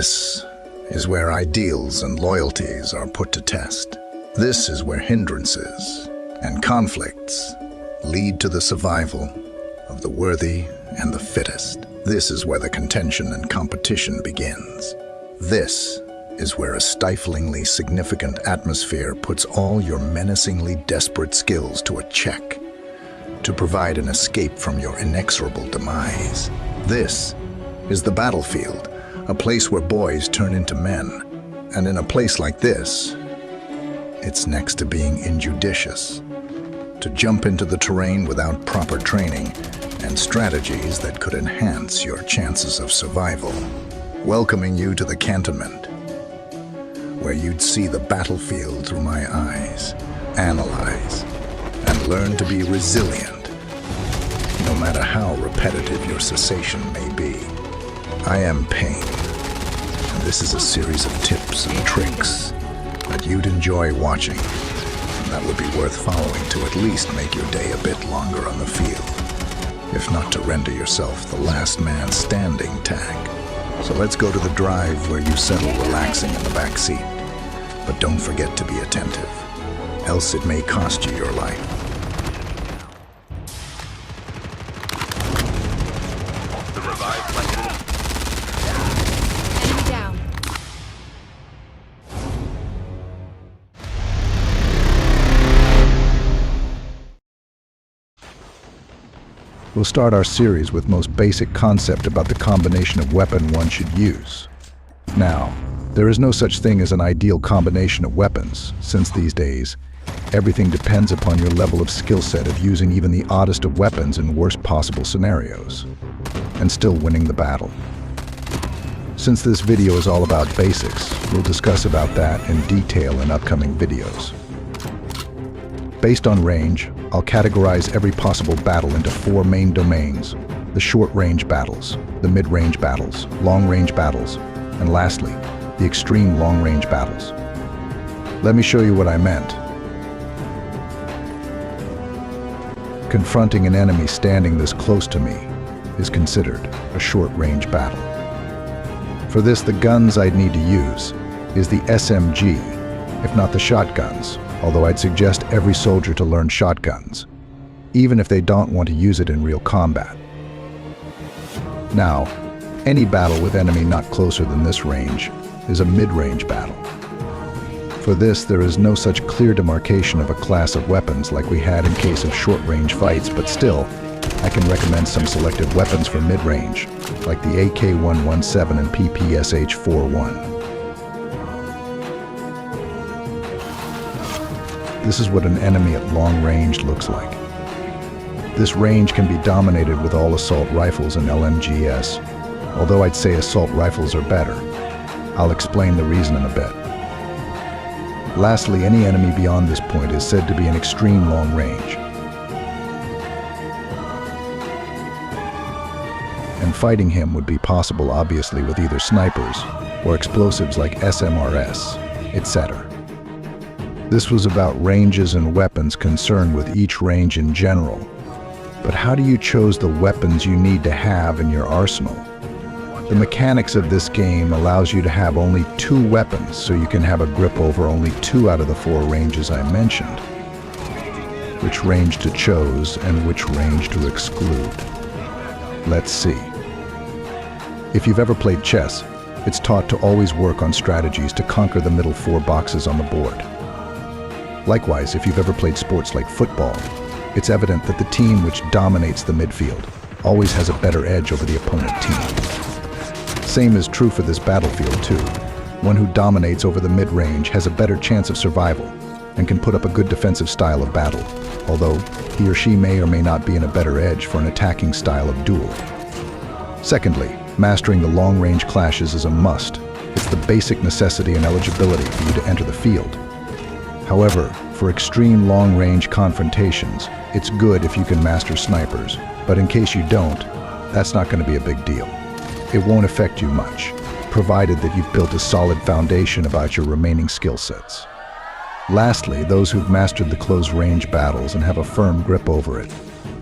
This is where ideals and loyalties are put to test. This is where hindrances and conflicts lead to the survival of the worthy and the fittest. This is where the contention and competition begins. This is where a stiflingly significant atmosphere puts all your menacingly desperate skills to a check, to provide an escape from your inexorable demise. This is the battlefield, a place where boys turn into men. And in a place like this, it's next to being injudicious to jump into the terrain without proper training and strategies that could enhance your chances of survival. Welcoming you to the cantonment, where you'd see the battlefield through my eyes, analyze, and learn to be resilient, no matter how repetitive your cessation may be. I am Pain, and this is a series of tips and tricks that you'd enjoy watching, and that would be worth following to at least make your day a bit longer on the field, if not to render yourself the last man standing tag. So let's go to the drive where you settle relaxing in the back seat. But don't forget to be attentive, else it may cost you your life. The revived flight. Enemy down. We'll start our series with most basic concept about the combination of weapon one should use. Now, there is no such thing as an ideal combination of weapons, since these days, everything depends upon your level of skill set of using even the oddest of weapons in worst possible scenarios, and still winning the battle. Since this video is all about basics, we'll discuss about that in detail in upcoming videos. Based on range, I'll categorize every possible battle into 4 main domains: the short-range battles, the mid-range battles, long-range battles, and lastly, the extreme long-range battles. Let me show you what I meant. Confronting an enemy standing this close to me is considered a short-range battle. For this, the guns I'd need to use is the SMG, if not the shotguns, although I'd suggest every soldier to learn shotguns, even if they don't want to use it in real combat. Now, any battle with enemy not closer than this range is a mid-range battle. For this, there is no such clear demarcation of a class of weapons like we had in case of short-range fights, but still, I can recommend some selective weapons for mid-range, like the AK-117 and PPSH-41. This is what an enemy at long range looks like. This range can be dominated with all assault rifles and LMGs, although I'd say assault rifles are better. I'll explain the reason in a bit. Lastly, any enemy beyond this point is said to be in extreme long range. And fighting him would be possible obviously with either snipers or explosives like SMRS, etc. This was about ranges and weapons concerned with each range in general. But how do you choose the weapons you need to have in your arsenal? The mechanics of this game allows you to have only 2 weapons, so you can have a grip over only 2 out of the 4 ranges I mentioned. Which range to choose and which range to exclude. Let's see. If you've ever played chess, it's taught to always work on strategies to conquer the middle 4 boxes on the board. Likewise, if you've ever played sports like football, it's evident that the team which dominates the midfield always has a better edge over the opponent team. Same is true for this battlefield too. One who dominates over the mid-range has a better chance of survival and can put up a good defensive style of battle, although he or she may or may not be in a better edge for an attacking style of duel. Secondly, mastering the long-range clashes is a must. It's the basic necessity and eligibility for you to enter the field. However, for extreme long-range confrontations, it's good if you can master snipers, but in case you don't, that's not going to be a big deal. It won't affect you much, provided that you've built a solid foundation about your remaining skill sets. Lastly, those who've mastered the close-range battles and have a firm grip over it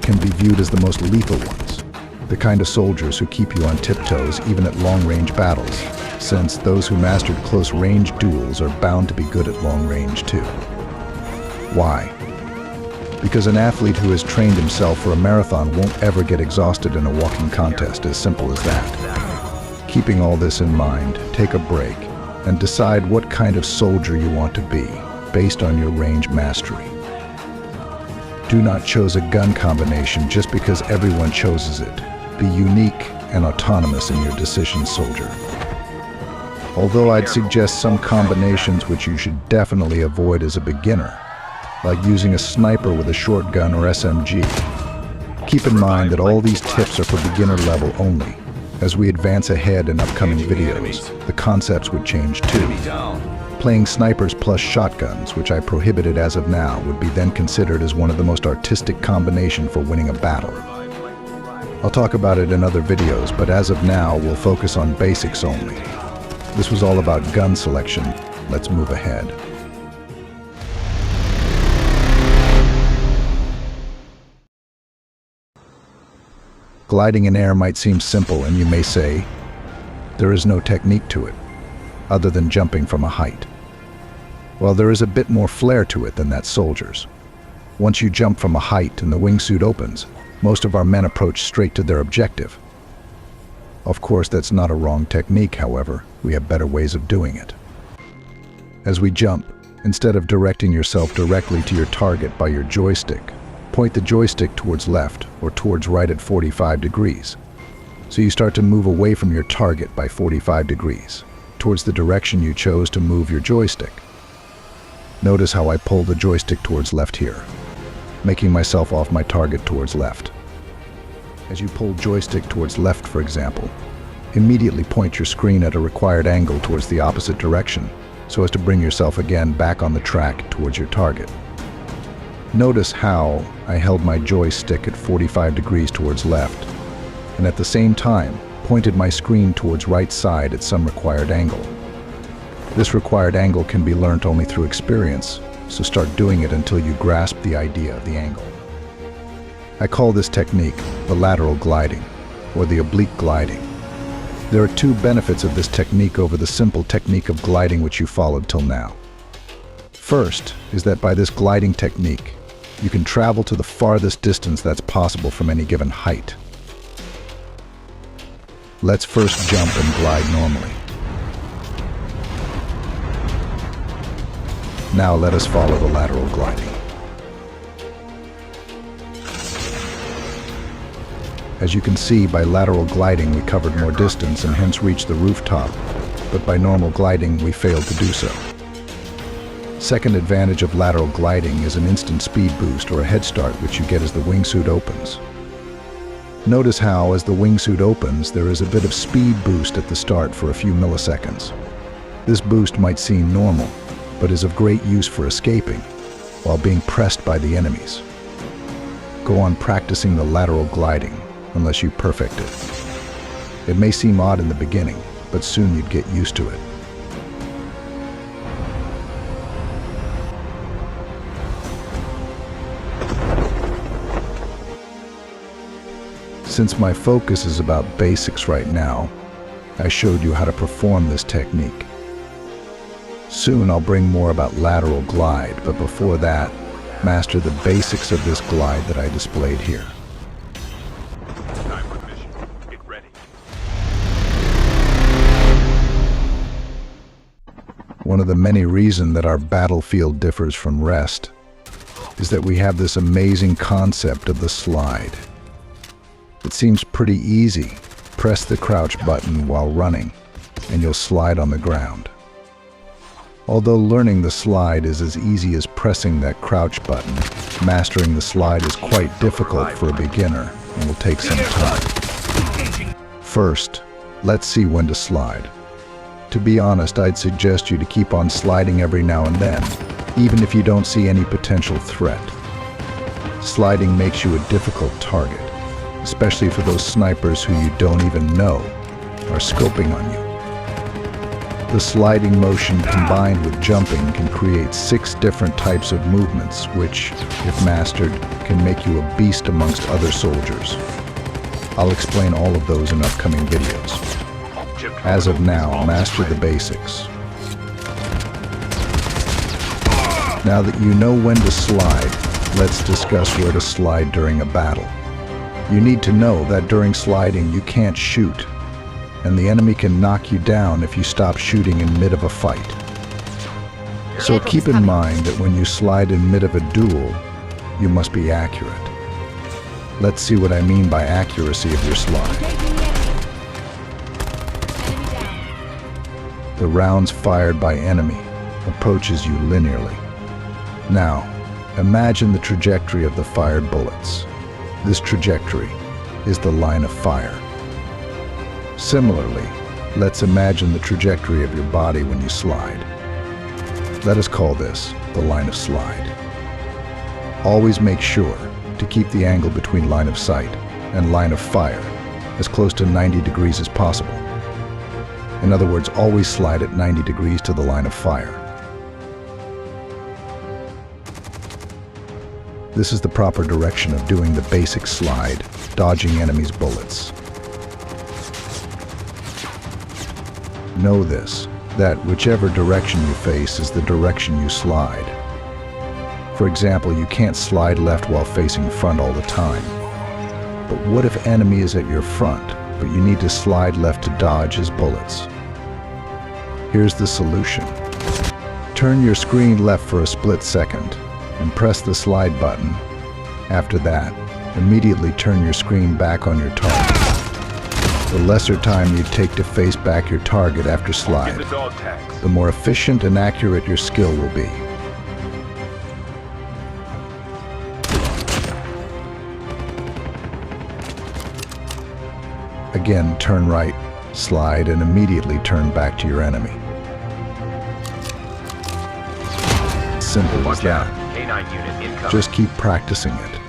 can be viewed as the most lethal ones. the kind of soldiers who keep you on tiptoes even at long-range battles, since those who mastered close-range duels are bound to be good at long-range too. Why? Because an athlete who has trained himself for a marathon won't ever get exhausted in a walking contest, as simple as that. Keeping all this in mind, take a break and decide what kind of soldier you want to be based on your range mastery. Do not choose a gun combination just because everyone chooses it. Be unique and autonomous in your decisions, soldier. Although I'd suggest some combinations which you should definitely avoid as a beginner, like using a sniper with a shotgun or SMG. Keep in mind that all these tips are for beginner level only. As we advance ahead in upcoming videos, the concepts would change too. Playing snipers plus shotguns, which I prohibited as of now, would be then considered as one of the most artistic combinations for winning a battle. I'll talk about it in other videos, but as of now, we'll focus on basics only. This was all about gun selection. Let's move ahead. Gliding in air might seem simple, and you may say, there is no technique to it, other than jumping from a height. Well, there is a bit more flair to it than that, soldiers. Once you jump from a height and the wingsuit opens, most of our men approach straight to their objective. Of course, that's not a wrong technique, however. We have better ways of doing it. As we jump, instead of directing yourself directly to your target by your joystick, point the joystick towards left or towards right at 45 degrees. So you start to move away from your target by 45 degrees, towards the direction you chose to move your joystick. Notice how I pull the joystick towards left here, making myself off my target towards left. As you pull joystick towards left, for example, immediately point your screen at a required angle towards the opposite direction, so as to bring yourself again back on the track towards your target. Notice how I held my joystick at 45 degrees towards left, and at the same time pointed my screen towards right side at some required angle. This required angle can be learnt only through experience, so start doing it until you grasp the idea of the angle. I call this technique the lateral gliding, or the oblique gliding. There are two benefits of this technique over the simple technique of gliding which you followed till now. First is that by this gliding technique, you can travel to the farthest distance that's possible from any given height. Let's first jump and glide normally. Now let us follow the lateral gliding. As you can see, by lateral gliding we covered more distance and hence reached the rooftop, but by normal gliding we failed to do so. Second advantage of lateral gliding is an instant speed boost or a head start which you get as the wingsuit opens. Notice how, as the wingsuit opens, there is a bit of speed boost at the start for a few milliseconds. This boost might seem normal, but is of great use for escaping while being pressed by the enemies. Go on practicing the lateral gliding unless you perfect it. It may seem odd in the beginning, but soon you'd get used to it. Since my focus is about basics right now, I showed you how to perform this technique. Soon I'll bring more about lateral glide, but before that, master the basics of this glide that I displayed here. Time for mission. Get ready. One of the many reasons that our battlefield differs from rest is that we have this amazing concept of the slide. It seems pretty easy. Press the crouch button while running, and you'll slide on the ground. Although learning the slide is as easy as pressing that crouch button, mastering the slide is quite difficult for a beginner and will take some time. First, let's see when to slide. To be honest, I'd suggest you to keep on sliding every now and then, even if you don't see any potential threat. Sliding makes you a difficult target, especially for those snipers who you don't even know are scoping on you. The sliding motion combined with jumping can create 6 different types of movements which, if mastered, can make you a beast amongst other soldiers. I'll explain all of those in upcoming videos. As of now, master the basics. Now that you know when to slide, let's discuss where to slide during a battle. You need to know that during sliding you can't shoot, and the enemy can knock you down if you stop shooting in mid of a fight. So keep in mind that when you slide in mid of a duel, you must be accurate. Let's see what I mean by accuracy of your slide. The rounds fired by enemy approaches you linearly. Now, imagine the trajectory of the fired bullets. This trajectory is the line of fire. Similarly, let's imagine the trajectory of your body when you slide. Let us call this the line of slide. Always make sure to keep the angle between line of sight and line of fire as close to 90 degrees as possible. In other words, always slide at 90 degrees to the line of fire. This is the proper direction of doing the basic slide, dodging enemies' bullets. Know this, that whichever direction you face is the direction you slide. For example, you can't slide left while facing front all the time. But what if enemy is at your front, but you need to slide left to dodge his bullets? Here's the solution. Turn your screen left for a split second and press the slide button. After that, immediately turn your screen back on your target. The lesser time you take to face back your target after slide, the more efficient and accurate your skill will be. Again, turn right, slide, and immediately turn back to your enemy. Simple as that. Just keep practicing it.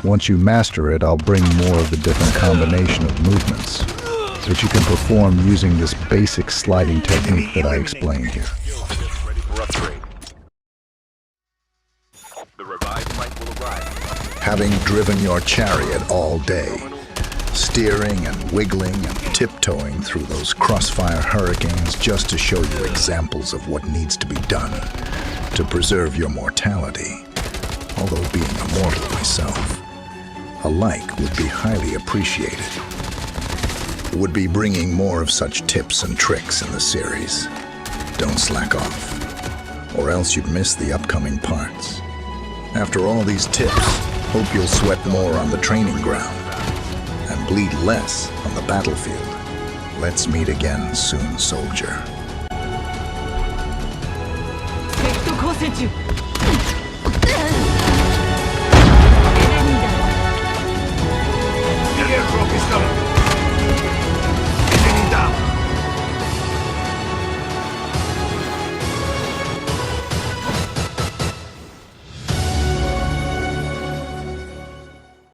Once you master it, I'll bring more of the different combination of movements that you can perform using this basic sliding technique that I explained here. Having driven your chariot all day, steering and wiggling and tiptoeing through those crossfire hurricanes just to show you examples of what needs to be done to preserve your mortality, although being immortal myself, a like would be highly appreciated. Would be bringing more of such tips and tricks in the series. Don't slack off, or else you'd miss the upcoming parts. After all these tips, hope you'll sweat more on the training ground and bleed less on the battlefield. Let's meet again soon, soldier. Tɪᴘs